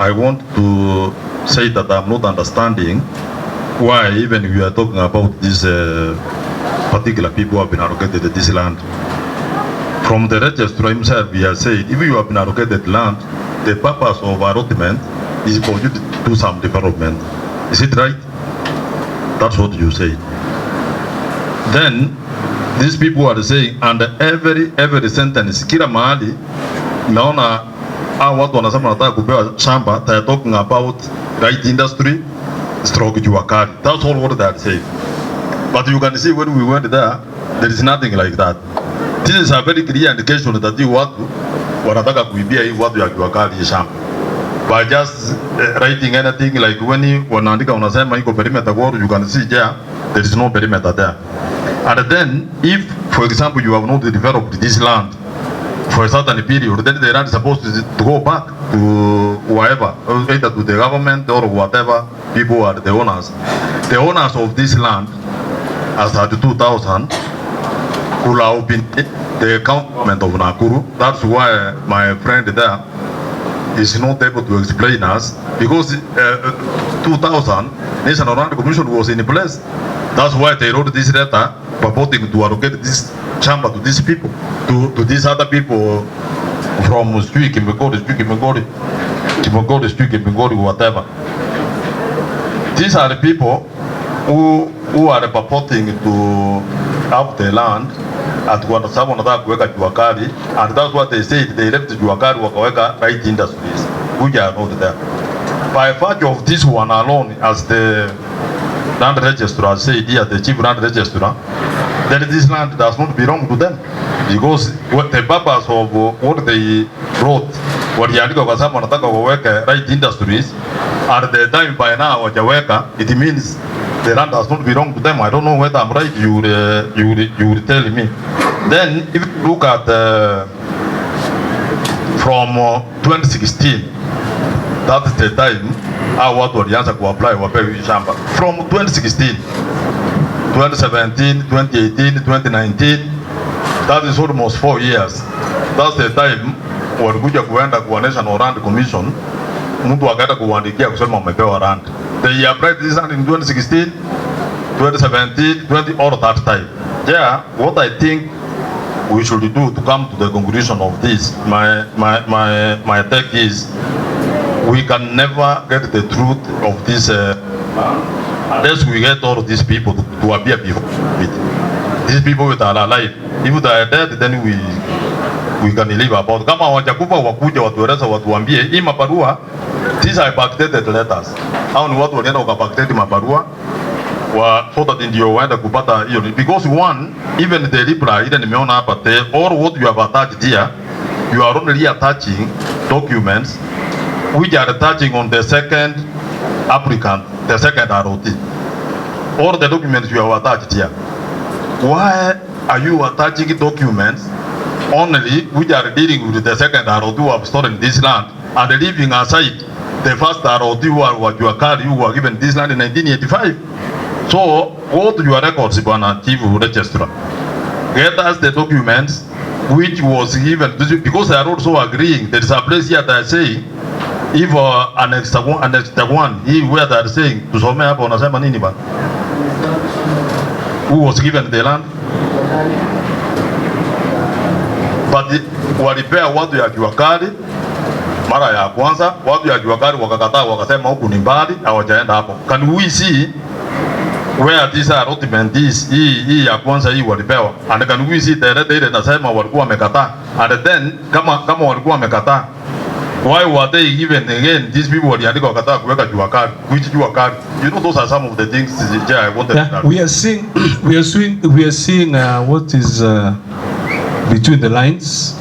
I want to say that I'm not understanding why even we are talking about these particular people who have been allocated this land. From the registrar himself, he has said, if you have been allocated land, the purpose of allotment is for you to do some development. Is it right? That's what you say. Then, these people are saying, and every sentence, kila mahali, naona watu wanasema wanataka kupewa shamba, they are talking about right industry, stroke Jua Kali. That's all what they are saying. But you can see when we went there is nothing like that. This is a very clear indication that you watu wanataka kuibia hii watu ya Jua Kali hii shamba. By just writing anything like when wanaandika unasema iko perimeter wall, you can see there is no perimeter there. And then if, for example, you have not developed this land for a certain period, then the land is supposed to go back to whoever, either to the government or whatever people are the owners. The owners of this land, as at 2000, could have been the government of Nakuru. That's why my friend there is not able to explain us, because 2000 National Land Commission was in place. That's why they wrote this letter purporting to allocate this chamber to these people, to these other people from Kimigori, whatever. These are the people who are purporting to have the land at sababu wanataka kuweka Jua Kali, and that's what they said. They left Jua Kali wakaweka right industries, which are not there. By virtue of this one alone, as the land registrar said here, the chief land registrar, then this land does not belong to them, because what the purpose of what they wrote, waliandika kwa sababu wanataka waweke right industries, and the time by now wajaweka, it means the land does not belong to them. I don't know whether I'm right. You will tell me. Then if you look at from 2016, that's the time watu walianza kuapply wapewe shamba. From 2016, 2017, 2018, 2019, that is almost 4 years. That's the time walikuja kuenda kwa National Land Commission, mtu akaenda kuandikia kusema umepewa land. They applied this land in 2016, 2017, 20 all that time. Yeah, what I think we should do to come to the conclusion of this, my take is, we can never get the truth of this unless we get all of these people to appear before it. These people that are alive, if they are dead, then we can live about. Kama wajakufa wakuja watueleza watuambie hii mabarua, these are backdated letters. Hao ni watu walienda wakabackdate mabarua so that ndio waenda kupata hiyo, because one, even the reply ile nimeona hapa, all what you have attached here, you are only attaching documents which are touching on the second applicant, the second ROT. All the documents you have attached here. Why are you attaching documents only which are dealing with the second ROT who have stolen this land, and leaving aside the first ROT who are Jua Kali, who were given this land in 1985? So, go to your records, Bwana Chief Registrar. Get us the documents which was given, because they are also agreeing. There is a place here that say, if annex one, where they are saying, tusome hapa unasema nini ba? Who was given the land? But walipea watu ya Jua Kali mara ya kwanza, watu ya Jua Kali wakakataa, wakasema huku ni mbali, hawajaenda hapo. Can we see where this allotment is? Hii ya kwanza hii walipewa, and can we see ile nasema walikuwa wamekataa, and then kama walikuwa wamekataa, why were they given again? These people waliandika wakataa kuweka Jua Kali. Which Jua Kali? You know, those are some of the things I wanted to we are seeing what is between the lines,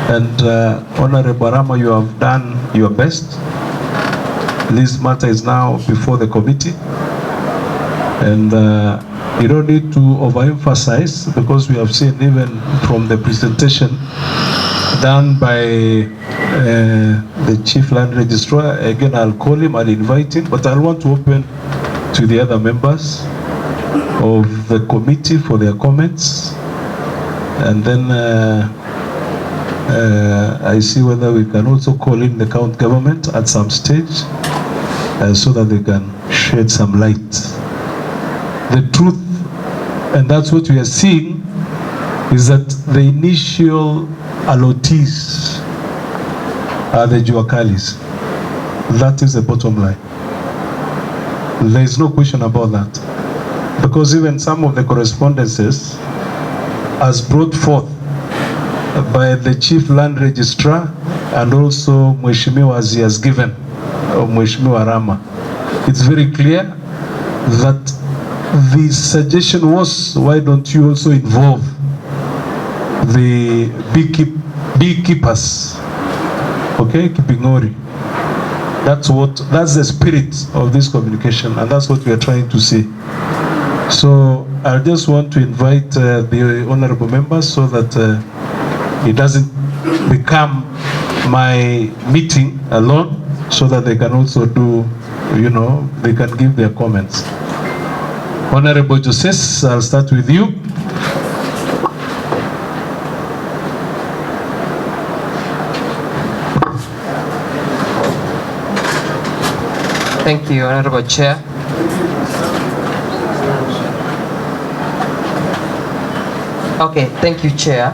and Honorable Rama, you have done your best. This matter is now before the committee, and you don't need to overemphasize, because we have seen even from the presentation done by the Chief Land Registrar. Again, I'll call him, I'll invite him, but I want to open to the other members of the committee for their comments, and then I see whether we can also call in the county government at some stage so that they can shed some light. The truth, and that's what we are seeing, is that the initial allottees are the Jua Kalis. That is the bottom line. There is no question about that. Because even some of the correspondences as brought forth by the Chief Land Registrar and also Mheshimiwa as he has given, or Mheshimiwa Rama, it's very clear that the suggestion was, why don't you also involve the beekeepers, okay, keeping ori. That's the spirit of this communication, and that's what we are trying to say. So I just want to invite the honorable members so that it doesn't become my meeting alone, so that they can also do, they can give their comments. Honorable Joseph, I'll start with you. Thank you, Honorable Chair. Okay, thank you, Chair.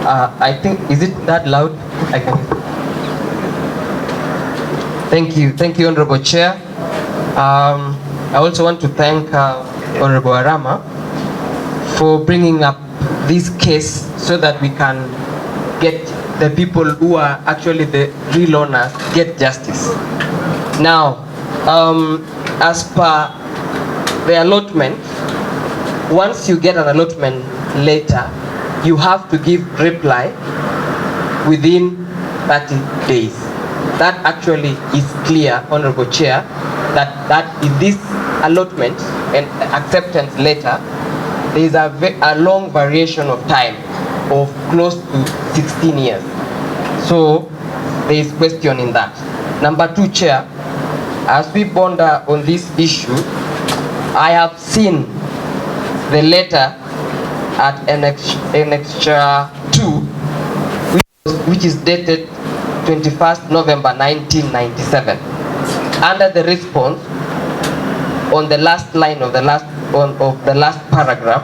I think, is it that loud? I can. Thank you, Honorable Chair. I also want to thank Honorable Arama for bringing up this case so that we can get the people who are actually the real owners get justice. Now, as per the allotment, once you get an allotment later, you have to give reply within 30 days. That actually is clear, Honorable Chair, that in this allotment and acceptance letter, there is a long variation of time of close to 16 years. So there is question in that. Number two, Chair, as we ponder on this issue, I have seen the letter at Annexure 2, which is dated 21st November 1997. Under the response, on the last line of the last paragraph,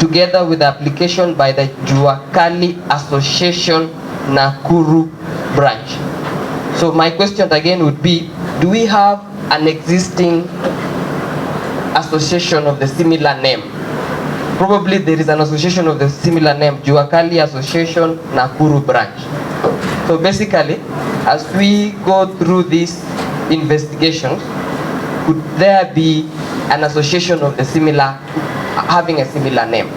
together with the application by the Jua Kali Association Nakuru branch. So my question again would be, do we have an existing association of the similar name? Probably there is an association of the similar name, Jua Kali Association Nakuru branch. So basically, as we go through these investigations, could there be an association of the similar, having a similar name?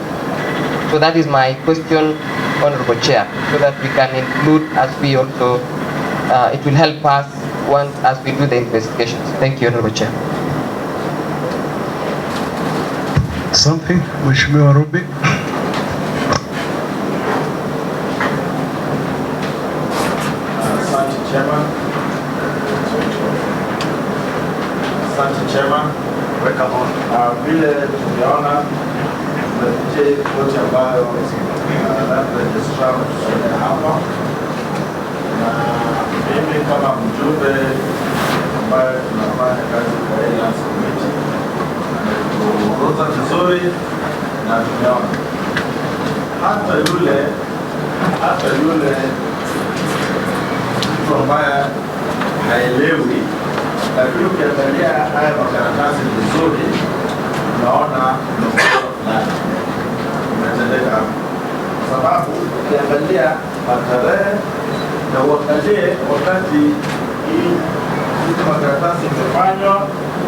So that is my question, Honorable Chair, so that we can include, as we also, it will help us once as we do the investigations. Thank you, Honorable Chair. Something, Mheshimiwa Ruby. Asante Chairman. Welcome on. Vile tumeona ripoti ambayo registrar ametusomea hapa, na mimi kama mjumbe ambaye tunafanya kazi kwa NLC committee tumeongoza vizuri, na tumeona hata yule mtu ambaye haelewi, lakini ukiangalia haya makaratasi vizuri unaona fulani umetendeka hapa, kwa sababu ukiangalia matarehe na uangalie wakati hii makaratasi imefanywa,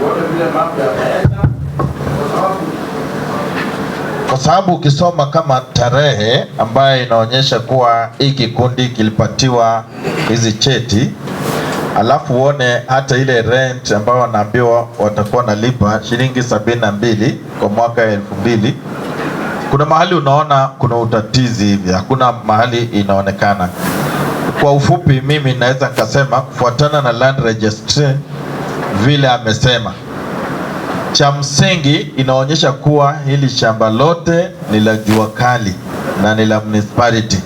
uone vile mambo yameenda, kwa sababu ukisoma kama tarehe ambayo inaonyesha kuwa hii kikundi kilipatiwa hizi cheti, alafu uone hata ile rent ambayo wanaambiwa watakuwa nalipa shilingi 72 kwa mwaka 2000, kuna mahali unaona kuna utatizi hivi, hakuna mahali inaonekana. Kwa ufupi, mimi naweza nikasema kufuatana na land registry vile amesema, cha msingi inaonyesha kuwa hili shamba lote ni la Jua Kali, na ni la municipality.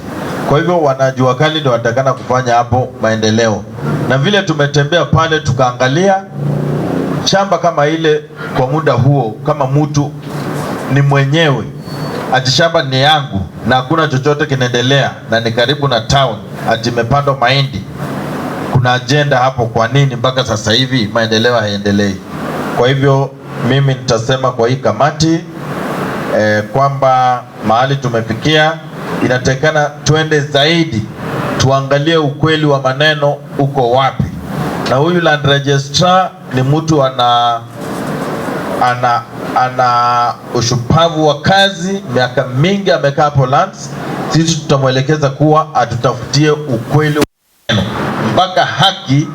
Kwa hivyo wanajua kali ndio wanatakana kufanya hapo maendeleo, na vile tumetembea pale tukaangalia shamba kama ile kwa muda huo, kama mtu ni mwenyewe ati shamba ni yangu na hakuna chochote kinaendelea na ni karibu na town, ati imepandwa mahindi, kuna agenda hapo. Kwa nini mpaka sasa hivi maendeleo hayaendelei? Kwa hivyo mimi nitasema kwa hii kamati kwamba mahali tumefikia inatakana twende zaidi, tuangalie ukweli wa maneno uko wapi. Na huyu land registrar ni mtu ana ushupavu wa kazi, miaka mingi amekaa hapo lands. Sisi tutamwelekeza kuwa atutafutie ukweli wa maneno mpaka haki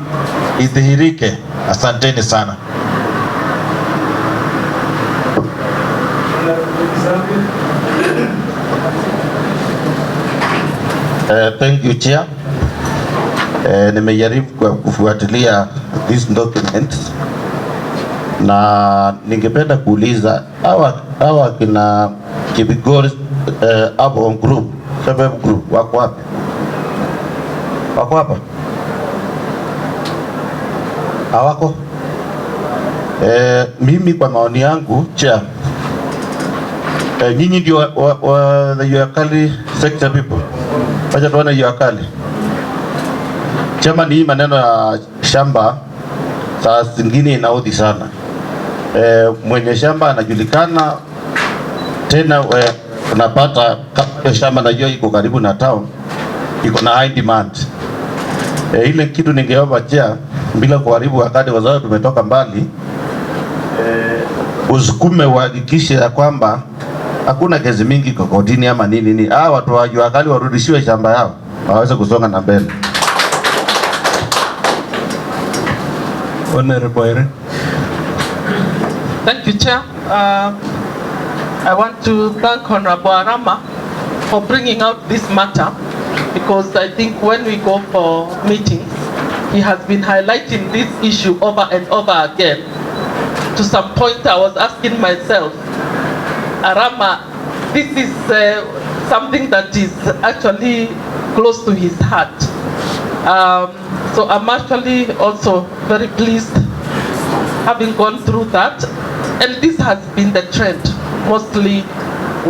idhihirike. Asanteni sana. Thank you, Chair. Nimejaribu kufuatilia this document na ningependa kuuliza hawa kina Kibigori hapo group, sababu group wako wapi? Wako hapa? Hawako? Mimi kwa maoni yangu, Chair, nyinyi ndio the Jua Kali sector people. Wacha tuone Jua Kali. Chama ni maneno ya shamba saa zingine inaudhi sana. Mwenye shamba anajulikana, tena unapata shamba najua iko karibu na town, iko na high demand. Ile kitu ningeomba Chair, bila kuharibu wakati kwa sababu tumetoka mbali, usukume uhakikishe ya kwamba hakuna kesi mingi kokotini ama nini. Watu wa Jua Kali warudishiwe shamba yao waweze kusonga na mbele. Honorable. Thank you, Chair. I want to thank Honorable Arama for bringing out this matter, because I think when we go for meetings, he has been highlighting this issue over and over again. To some point, I was asking myself, Arama, this is something that is actually close to his heart. So I'm actually also very pleased having gone through that. And this has been the trend, mostly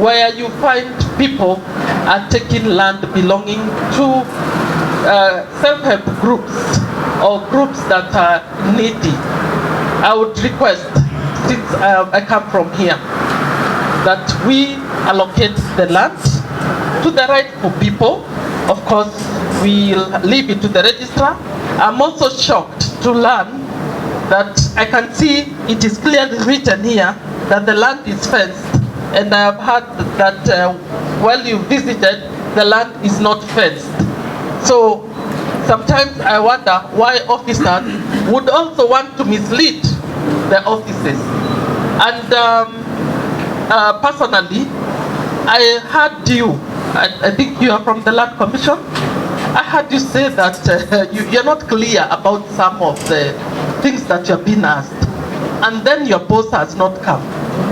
where you find people are taking land belonging to self-help groups or groups that are needy. I would request, since I come from here, that we allocate the land to the rightful people. Of course, we'll leave it to the registrar. I'm also shocked to learn that I can see it is clearly written here that the land is fenced, and I have heard that while you visited, the land is not fenced. So sometimes I wonder why officers would also want to mislead the offices. And personally, I heard you, I think you are from the Land Commission, I heard you say that you're not clear about some of the things that you have been asked, and then your boss has not come.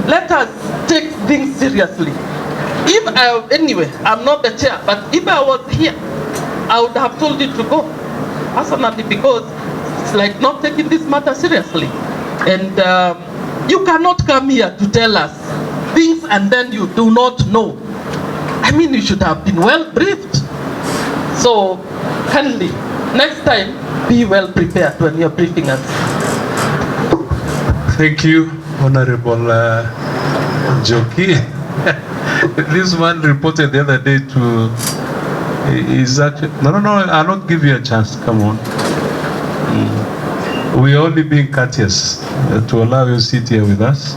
Let us take things seriously. Anyway, I'm not the chair, but if I was here, I would have told you to go, personally, because it's like not taking this matter seriously. And you cannot come here to tell us things and then you do not know. I mean, you should have been well briefed. So, kindly, next time, be well prepared when you're briefing us. Thank you, Honorable Joki. This man reported the other day to is actually no, I'll not give you a chance. Come on. We're only being courteous to allow you to sit here with us.